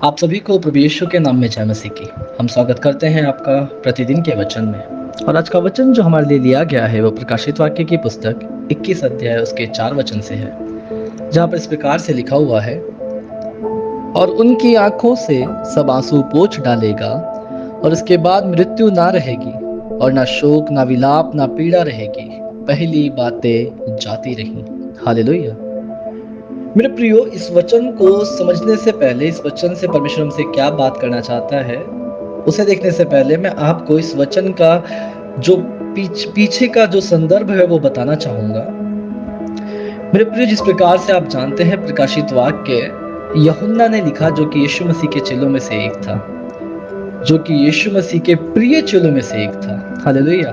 आप सभी को प्रभु यीशु के नाम में जय मसीह की। हम स्वागत करते हैं आपका प्रतिदिन के वचन में। और आज का वचन जो हमारे लिए लिया गया है वो प्रकाशित वाक्य की पुस्तक 21 अध्याय उसके 4 वचन से है, जहाँ पर इस प्रकार से लिखा हुआ है, और उनकी आंखों से सब आंसू पोंछ डालेगा और इसके बाद मृत्यु ना रहेगी और ना शोक ना विलाप ना पीड़ा रहेगी, पहली बातें जाती रही। हालेलुया। मेरे प्रियो, इस वचन को समझने से पहले, इस वचन से परमेश्वर हमसे क्या बात करना चाहता है उसे देखने से पहले मैं आपको इस वचन का जो पीछे का जो संदर्भ है वो बताना चाहूंगा। मेरे प्रियो, जिस प्रकार से आप जानते हैं प्रकाशित वाक्य यूहन्ना ने लिखा, जो कि यीशु मसीह के चेलों में से एक था, जो कि यीशु मसीह के प्रिय चेलों में से एक था। हालेलुया।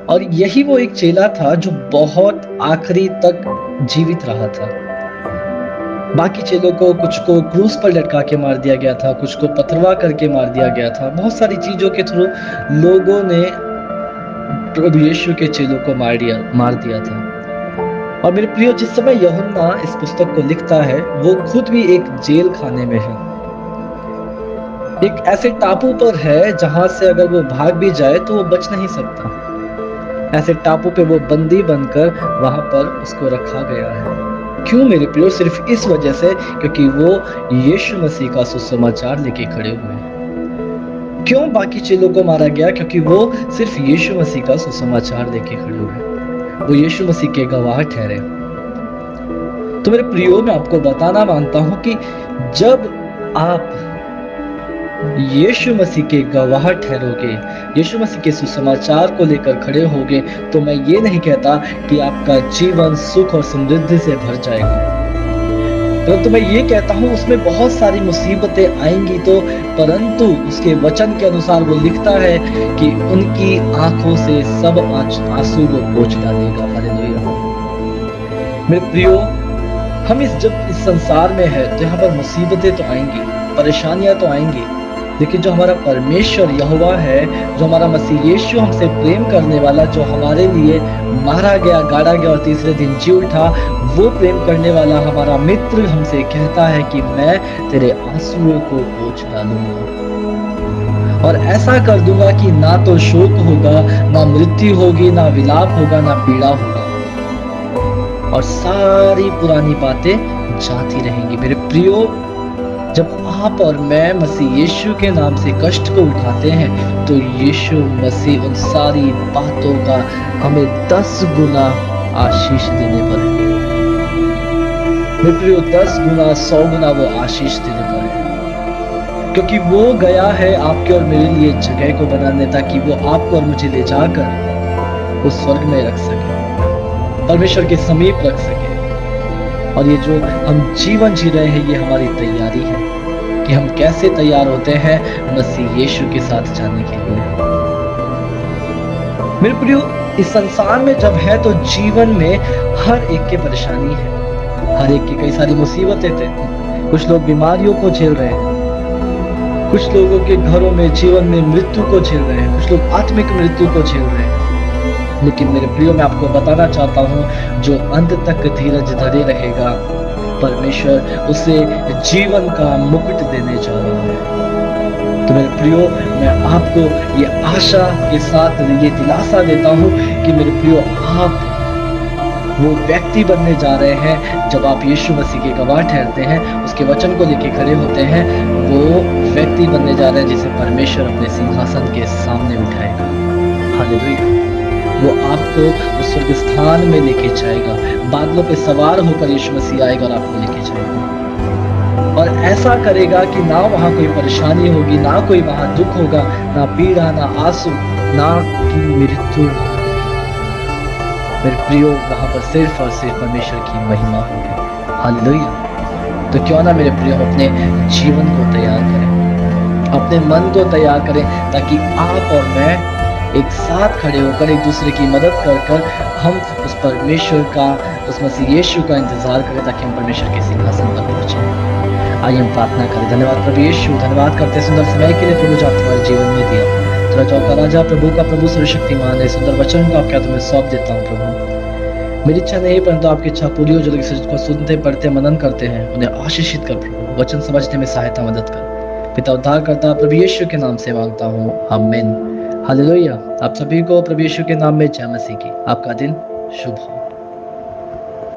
और यही वो एक चेला था जो बहुत आखिरी तक जीवित रहा था। बाकी चेलों को, कुछ को क्रूस पर लटका के मार दिया गया था, कुछ को पथरवा करके मार दिया गया था। बहुत सारी चीजों के थ्रू लोगों ने प्रभु यीशु के चेलों को मार दिया था। और मेरे प्रियो, जिस समय यूहन्ना इस पुस्तक को लिखता है वो खुद भी एक जेल खाने में है, एक ऐसे टापू पर है जहां से अगर वो भाग भी जाए तो वो बच नहीं सकता। ऐसे टापू पे वो बंदी बनकर वहां पर उसको रखा गया है। क्यों मेरे प्रियो? सिर्फ इस वजह से क्योंकि वो यीशु मसीह का सुसमाचार लेके खड़े हुए हैं। क्यों बाकी चेलों को मारा गया? क्योंकि वो सिर्फ यीशु मसीह का सुसमाचार लेके खड़े हुए, वो यीशु मसीह के गवाह ठहरे। तो मेरे प्रियो, मैं आपको बताना मांगता हूं कि जब आप यीशु मसीह के गवाह ठहरोगे, यीशु मसीह के सुसमाचार को लेकर खड़े होगे, तो मैं ये नहीं कहता कि आपका जीवन सुख और समृद्धि से भर जाएगा, परंतु मैं ये कहता हूँ उसमें बहुत सारी मुसीबतें आएंगी, तो परंतु उसके वचन के अनुसार वो लिखता है कि उनकी आंखों से सब आंसू को पोंछ डालेगा। हालेलुया। मेरे प्रियो, हम जब इस संसार में है तो यहाँ पर मुसीबतें तो आएंगी, परेशानियां तो आएंगी, लेकिन जो हमारा परमेश्वर यहोवा है, जो हमारा मसीह यीशु हमसे प्रेम करने वाला, जो हमारे लिए मारा गया, गाड़ा गया और तीसरे दिन जी उठा, वो प्रेम करने वाला हमारा मित्र हमसे कहता है कि मैं तेरे आंसुओं को पोंछ डालूंगा और ऐसा कर दूंगा कि ना तो शोक होगा, ना मृत्यु होगी, ना विलाप होगा, ना पीड़ा होगा, और सारी पुरानी बातें जाती रहेंगी। मेरे प्रियो, जब आप और मैं मसीह यीशु के नाम से कष्ट को उठाते हैं तो यीशु मसीह उन सारी बातों का हमें 10 गुना आशीष देने पर है। मेरे प्रियो, 10 गुना 100 गुना वो आशीष देने पर है, क्योंकि वो गया है आपके और मेरे लिए जगह को बनाने, ताकि वो आपको और मुझे ले जाकर उस स्वर्ग में रख सके, परमेश्वर के समीप रख सके। और ये जो हम जीवन जी रहे हैं ये हमारी तैयारी है कि हम कैसे तैयार होते हैं मसीह यीशु के साथ जाने के लिए। मेरे प्रियो, इस संसार में जब है तो जीवन में हर एक की परेशानी है, हर एक की कई सारी मुसीबतें थे। कुछ लोग बीमारियों को झेल रहे हैं, कुछ लोगों के घरों में जीवन में मृत्यु को झेल रहे हैं, कुछ लोग आत्मिक मृत्यु को झेल रहे हैं। लेकिन मेरे प्रियो, मैं आपको बताना चाहता हूँ, जो अंत तक धीरज धरे रहेगा, परमेश्वर उसे जीवन का मुकुट देने जा रहा है। तो मेरे प्रियो, मैं आपको ये आशा के साथ ये दिलासा देता हूँ कि मेरे प्रियो, आप वो व्यक्ति बनने जा रहे हैं। जब आप यीशु मसीह के गवाह ठहरते हैं, उसके वचन को लेके खड़े होते हैं, वो व्यक्ति बनने जा रहे हैं जिसे परमेश्वर अपने सिंहासन के सामने उठाएगा। हालेलुया। वो आपको उस स्वर्ग स्थान में लेके जाएगा, बादलों पे सवार होकर यीशु मसीह आएगा और आपको लेके जाएगा, और ऐसा करेगा कि ना वहां कोई परेशानी होगी, ना कोई वहां दुख होगा, ना पीड़ा, ना आंसू, ना की मृत्यु। मेरे प्रियो, वहां पर सिर्फ और सिर्फ परमेश्वर की महिमा होगी। हालेलुया। तो क्यों ना मेरे प्रियो, अपने जीवन को तैयार करें, अपने मन को तैयार करें, ताकि आप और मैं एक साथ खड़े होकर एक दूसरे की मदद कर हम उस परमेश्वर का, उस मसीह यीशु का इंतजार करें, ताकि हम परमेश्वर के सिंहासन पर पहुंचे। आइए हम प्रार्थना करें। धन्यवाद प्रभु यीशु, धन्यवाद करते हैं सुंदर समय के लिए प्रभु, जो आप तुम्हारे जीवन में दिया। तेरा जो का राजा, प्रभु का प्रभु, सर्वशक्तिमान है, सुंदर वचन को आप क्या तुम्हें सौंप देता हूँ प्रभु। मेरी इच्छा नहीं परंतु आपकी इच्छा पूरी हो। जो लोग इस को सुनते, पढ़ते, मनन करते हैं, उन्हें आशीषित कर प्रभु। वचन समझने में सहायता मदद कर। पिता उद्धारकर्ता प्रभु यीशु के नाम से मांगता हूँ, आमीन। हालेलुया। आप सभी को प्रभु यीशु के नाम में जय मसीह की। आपका दिन शुभ हो।